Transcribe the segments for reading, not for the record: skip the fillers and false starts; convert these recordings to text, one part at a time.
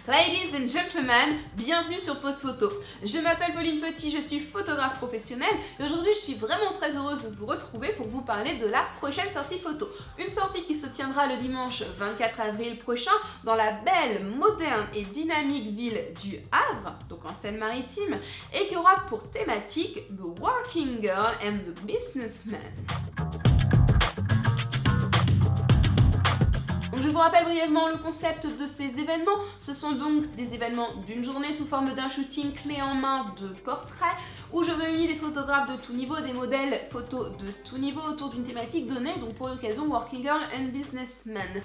Ladies and gentlemen, bienvenue sur Pose Photo. Je m'appelle Pauline Petit, je suis photographe professionnelle et aujourd'hui je suis vraiment très heureuse de vous retrouver pour vous parler de la prochaine sortie photo. Une sortie qui se tiendra le dimanche 24 avril prochain dans la belle, moderne et dynamique ville du Havre, donc en Seine-Maritime, et qui aura pour thématique The Working Girl and the Businessman. Je vous rappelle brièvement le concept de ces événements. Ce sont donc des événements d'une journée sous forme d'un shooting clé en main de portraits où je réunis des photographes de tout niveau, des modèles photos de tout niveau autour d'une thématique donnée, donc pour l'occasion Working Girl and Businessman.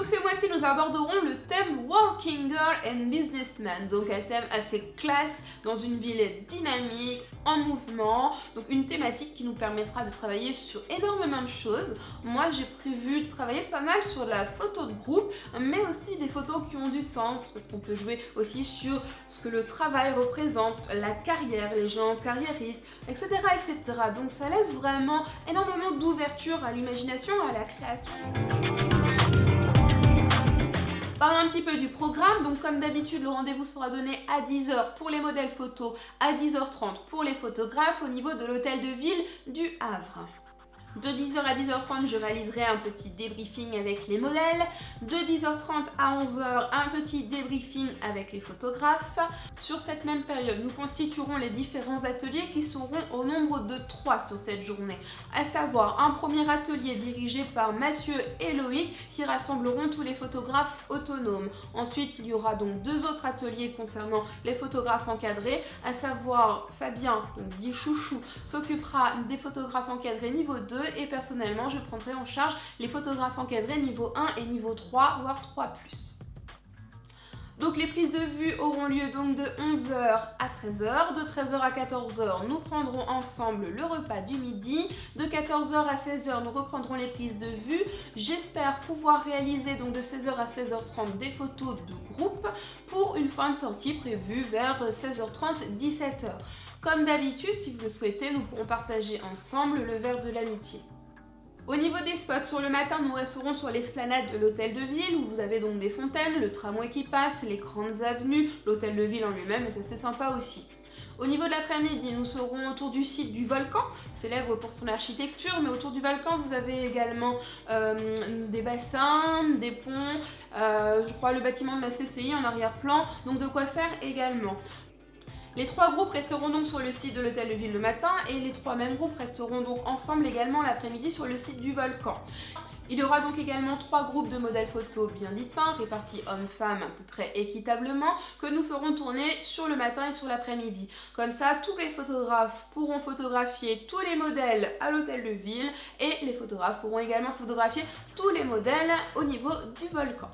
Ce mois-ci, nous aborderons le thème Working Girl and Businessman, donc un thème assez classe dans une ville dynamique, en mouvement, donc une thématique qui nous permettra de travailler sur énormément de choses. Moi, j'ai prévu de travailler pas mal sur la photo de groupe, mais aussi des photos qui ont du sens, parce qu'on peut jouer aussi sur ce que le travail représente, la carrière, les gens carriéristes, etc., etc. Donc ça laisse vraiment énormément d'ouverture à l'imagination, à la création. Parlons un petit peu du programme, donc comme d'habitude le rendez-vous sera donné à 10 h pour les modèles photos, à 10 h 30 pour les photographes au niveau de l'hôtel de ville du Havre. De 10 h à 10 h 30, je réaliserai un petit débriefing avec les modèles. De 10 h 30 à 11 h, un petit débriefing avec les photographes. Sur cette même période, nous constituerons les différents ateliers qui seront au nombre de 3 sur cette journée. À savoir un premier atelier dirigé par Mathieu et Loïc qui rassembleront tous les photographes autonomes. Ensuite, il y aura donc 2 autres ateliers concernant les photographes encadrés, à savoir Fabien, donc dit Chouchou, s'occupera des photographes encadrés niveau 2 et personnellement je prendrai en charge les photographes encadrés niveau 1 et niveau 3 voire 3+. Donc les prises de vue auront lieu donc de 11 h à 13 h, de 13 h à 14 h nous prendrons ensemble le repas du midi, de 14 h à 16 h nous reprendrons les prises de vue. J'espère pouvoir réaliser donc de 16 h à 16 h 30 des photos de groupe pour une fin de sortie prévue vers 16 h 30 17 h. Comme d'habitude, si vous le souhaitez, nous pourrons partager ensemble le verre de l'amitié. Au niveau des spots, sur le matin, nous resterons sur l'esplanade de l'hôtel de ville où vous avez donc des fontaines, le tramway qui passe, les grandes avenues, l'hôtel de ville en lui-même, et c'est assez sympa aussi. Au niveau de l'après-midi, nous serons autour du site du volcan, célèbre pour son architecture, mais autour du volcan, vous avez également des bassins, des ponts, je crois le bâtiment de la CCI en arrière-plan, donc de quoi faire également. Les 3 groupes resteront donc sur le site de l'hôtel de ville le matin et les 3 mêmes groupes resteront donc ensemble également l'après-midi sur le site du volcan. Il y aura donc également 3 groupes de modèles photos bien distincts, répartis hommes-femmes à peu près équitablement, que nous ferons tourner sur le matin et sur l'après-midi. Comme ça, tous les photographes pourront photographier tous les modèles à l'hôtel de ville et les photographes pourront également photographier tous les modèles au niveau du volcan.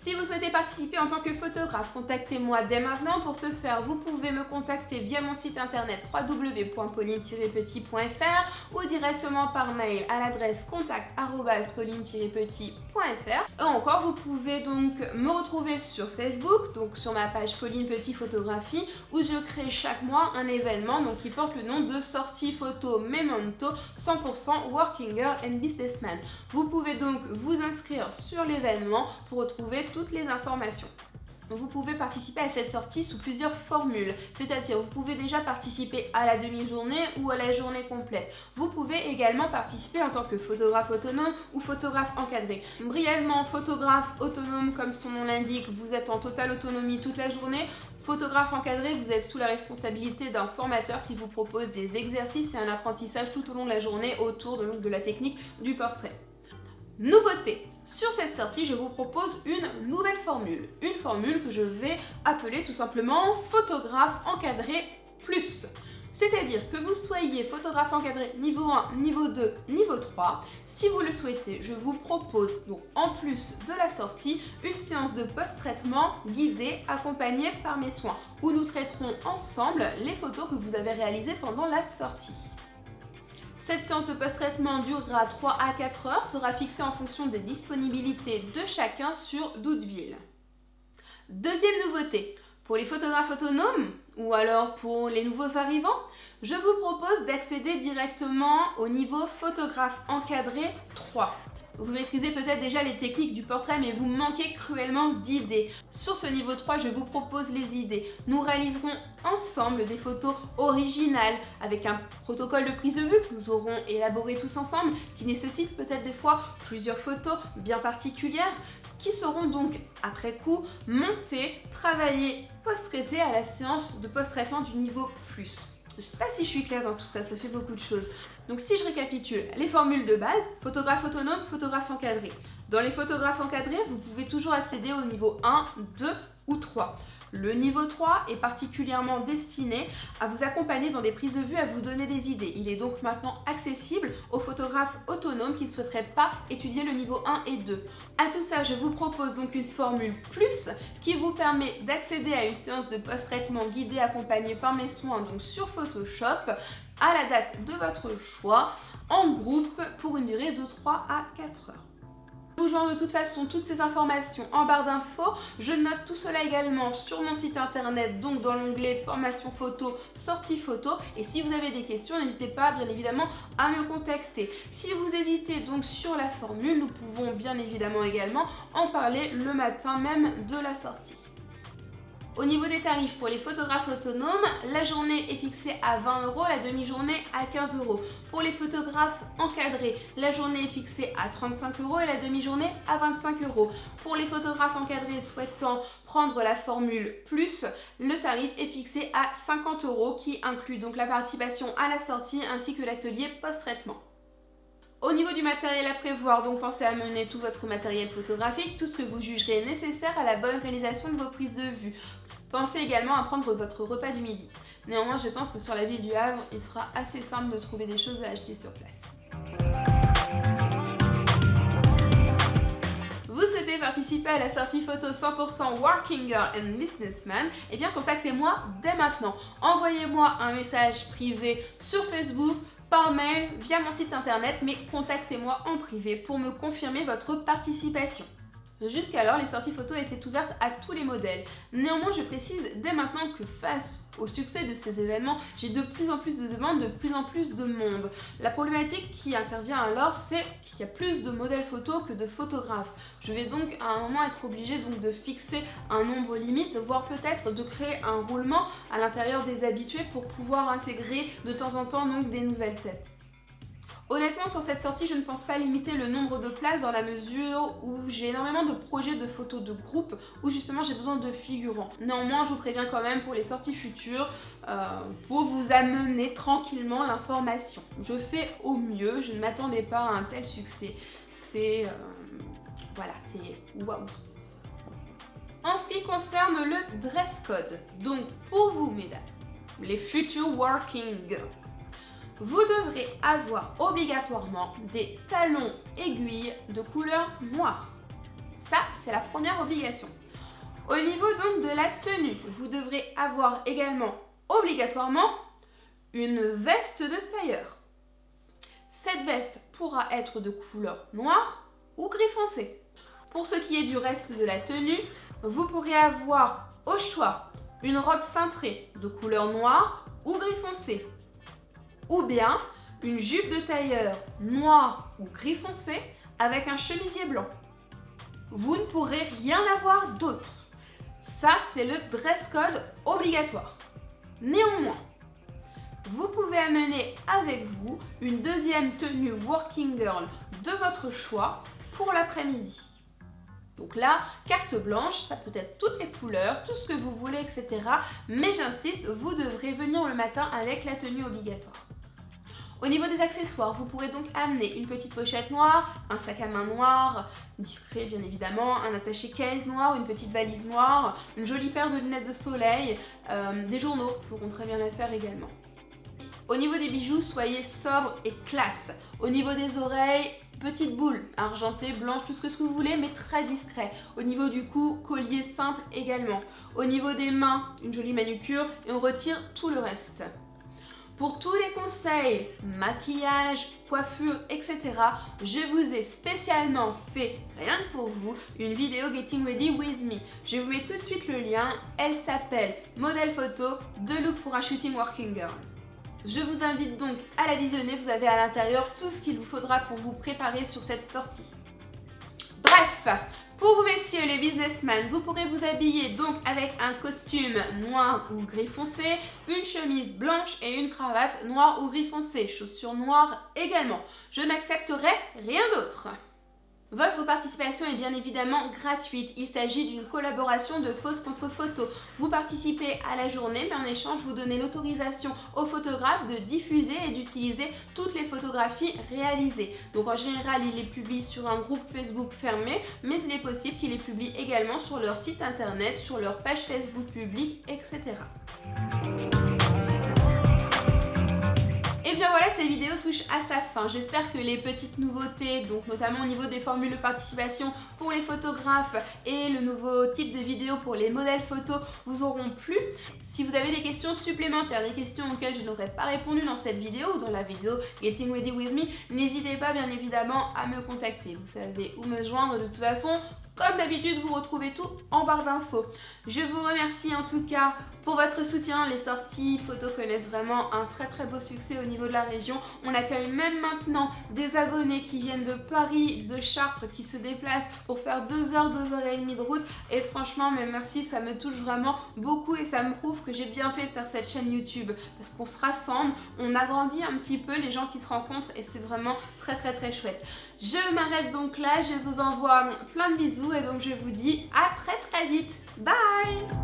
Si vous souhaitez participer en tant que photographe, contactez-moi dès maintenant. Pour ce faire, vous pouvez me contacter via mon site internet www.pauline-petit.fr ou directement par mail à l'adresse contact@pauline-petit.fr. Ou encore, vous pouvez donc me retrouver sur Facebook, donc sur ma page Pauline Petit Photographie, où je crée chaque mois un événement donc, qui porte le nom de Sortie Photo Memento 100% Working Girl and Businessman. Vous pouvez donc vous inscrire sur l'événement pour retrouver toutes les informations. Vous pouvez participer à cette sortie sous plusieurs formules, c'est-à-dire vous pouvez déjà participer à la demi-journée ou à la journée complète. Vous pouvez également participer en tant que photographe autonome ou photographe encadré. Brièvement, photographe autonome, comme son nom l'indique, vous êtes en totale autonomie toute la journée. Photographe encadré, vous êtes sous la responsabilité d'un formateur qui vous propose des exercices et un apprentissage tout au long de la journée autour de la technique du portrait. Nouveauté, sur cette sortie, je vous propose une nouvelle formule. Une formule que je vais appeler tout simplement photographe encadré plus. C'est-à-dire que vous soyez photographe encadré niveau 1, niveau 2, niveau 3. Si vous le souhaitez, je vous propose donc en plus de la sortie, une séance de post-traitement guidée accompagnée par mes soins où nous traiterons ensemble les photos que vous avez réalisées pendant la sortie. Cette séance de post-traitement durera 3 à 4 heures, sera fixée en fonction des disponibilités de chacun sur Douteville. Deuxième nouveauté, pour les photographes autonomes ou alors pour les nouveaux arrivants, je vous propose d'accéder directement au niveau photographe encadré 3. Vous maîtrisez peut-être déjà les techniques du portrait, mais vous manquez cruellement d'idées. Sur ce niveau 3, je vous propose les idées. Nous réaliserons ensemble des photos originales avec un protocole de prise de vue que nous aurons élaboré tous ensemble, qui nécessite peut-être des fois plusieurs photos bien particulières, qui seront donc après coup montées, travaillées, post-traitées à la séance de post-traitement du niveau plus. Je ne sais pas si je suis claire dans tout ça, ça fait beaucoup de choses. Donc si je récapitule, les formules de base, photographe autonome, photographe encadré. Dans les photographes encadrés, vous pouvez toujours accéder au niveau 1, 2 ou 3. Le niveau 3 est particulièrement destiné à vous accompagner dans des prises de vue, à vous donner des idées. Il est donc maintenant accessible aux photographes autonomes qui ne souhaiteraient pas étudier le niveau 1 et 2. À tout ça, je vous propose donc une formule plus qui vous permet d'accéder à une séance de post-traitement guidée accompagnée par mes soins donc sur Photoshop à la date de votre choix en groupe pour une durée de 3 à 4 heures. Je vous joins de toute façon toutes ces informations en barre d'infos. Je note tout cela également sur mon site internet, donc dans l'onglet formation photo, sortie photo. Et si vous avez des questions, n'hésitez pas bien évidemment à me contacter. Si vous hésitez donc sur la formule, nous pouvons bien évidemment également en parler le matin même de la sortie. Au niveau des tarifs pour les photographes autonomes, la journée est fixée à 20 €, la demi-journée à 15 €. Pour les photographes encadrés, la journée est fixée à 35 € et la demi-journée à 25 €. Pour les photographes encadrés souhaitant prendre la formule plus, le tarif est fixé à 50 € qui inclut donc la participation à la sortie ainsi que l'atelier post-traitement. Au niveau du matériel à prévoir, donc pensez à mener tout votre matériel photographique, tout ce que vous jugerez nécessaire à la bonne réalisation de vos prises de vue. Pensez également à prendre votre repas du midi. Néanmoins, je pense que sur la ville du Havre, il sera assez simple de trouver des choses à acheter sur place. Vous souhaitez participer à la sortie photo 100% Working Girl and Businessman? Eh bien, contactez-moi dès maintenant. Envoyez-moi un message privé sur Facebook, par mail, via mon site internet, mais contactez-moi en privé pour me confirmer votre participation. Jusqu'alors, les sorties photos étaient ouvertes à tous les modèles. Néanmoins, je précise dès maintenant que face au succès de ces événements, j'ai de plus en plus de demandes, de plus en plus de monde. La problématique qui intervient alors, c'est qu'il y a plus de modèles photos que de photographes. Je vais donc à un moment être obligée donc de fixer un nombre limite, voire peut-être de créer un roulement à l'intérieur des habitués pour pouvoir intégrer de temps en temps donc des nouvelles têtes. Honnêtement, sur cette sortie, je ne pense pas limiter le nombre de places dans la mesure où j'ai énormément de projets de photos de groupe où justement j'ai besoin de figurants. Néanmoins, je vous préviens quand même pour les sorties futures pour vous amener tranquillement l'information. Je fais au mieux, je ne m'attendais pas à un tel succès. C'est... voilà, c'est waouh! En ce qui concerne le dress code, donc pour vous mesdames, les futurs working girls, vous devrez avoir obligatoirement des talons aiguilles de couleur noire. Ça, c'est la première obligation. Au niveau donc de la tenue, vous devrez avoir également obligatoirement une veste de tailleur. Cette veste pourra être de couleur noire ou gris foncé. Pour ce qui est du reste de la tenue, vous pourrez avoir au choix une robe cintrée de couleur noire ou gris foncé, ou bien une jupe de tailleur noire ou gris foncé avec un chemisier blanc. Vous ne pourrez rien avoir d'autre. Ça, c'est le dress code obligatoire. Néanmoins, vous pouvez amener avec vous une deuxième tenue working girl de votre choix pour l'après-midi. Donc là, carte blanche, ça peut être toutes les couleurs, tout ce que vous voulez, etc. Mais j'insiste, vous devrez venir le matin avec la tenue obligatoire. Au niveau des accessoires, vous pourrez donc amener une petite pochette noire, un sac à main noir, discret bien évidemment, un attaché-case noir, une petite valise noire, une jolie paire de lunettes de soleil, des journaux feront très bien l'affaire également. Au niveau des bijoux, soyez sobre et classe. Au niveau des oreilles, petite boule, argentée, blanche, tout ce que vous voulez, mais très discret. Au niveau du cou, collier simple également. Au niveau des mains, une jolie manucure et on retire tout le reste. Pour tous les conseils, maquillage, coiffure, etc., je vous ai spécialement fait, rien que pour vous, une vidéo Getting Ready With Me. Je vous mets tout de suite le lien, elle s'appelle Modèle photo, 2 looks pour un shooting working girl. Je vous invite donc à la visionner, vous avez à l'intérieur tout ce qu'il vous faudra pour vous préparer sur cette sortie. Bref, pour vous messieurs les businessmen, vous pourrez vous habiller donc avec un costume noir ou gris foncé, une chemise blanche et une cravate noire ou gris foncé, chaussures noires également. Je n'accepterai rien d'autre. Votre participation est bien évidemment gratuite. Il s'agit d'une collaboration de pose contre photo. Vous participez à la journée, mais en échange, vous donnez l'autorisation au photographe de diffuser et d'utiliser toutes les photographies réalisées. Donc en général, il les publie sur un groupe Facebook fermé, mais il est possible qu'il les publie également sur leur site internet, sur leur page Facebook publique, etc. Et bien voilà, cette vidéo touche à sa fin. J'espère que les petites nouveautés, donc notamment au niveau des formules de participation pour les photographes et le nouveau type de vidéo pour les modèles photos vous auront plu. Si vous avez des questions supplémentaires, des questions auxquelles je n'aurais pas répondu dans cette vidéo ou dans la vidéo Getting Ready With Me, n'hésitez pas bien évidemment à me contacter. Vous savez où me joindre de toute façon. Comme d'habitude, vous retrouvez tout en barre d'infos. Je vous remercie en tout cas pour votre soutien. Les sorties photos connaissent vraiment un très beau succès au niveau de la région. On accueille même maintenant des abonnés qui viennent de Paris, de Chartres, qui se déplacent pour faire 2 heures, 2 heures et demie de route. Et franchement, mais merci, ça me touche vraiment beaucoup et ça me prouve que j'ai bien fait de faire cette chaîne YouTube. Parce qu'on se rassemble, on agrandit un petit peu les gens qui se rencontrent et c'est vraiment très chouette. Je m'arrête donc là, je vous envoie plein de bisous et donc je vous dis à très vite. Bye!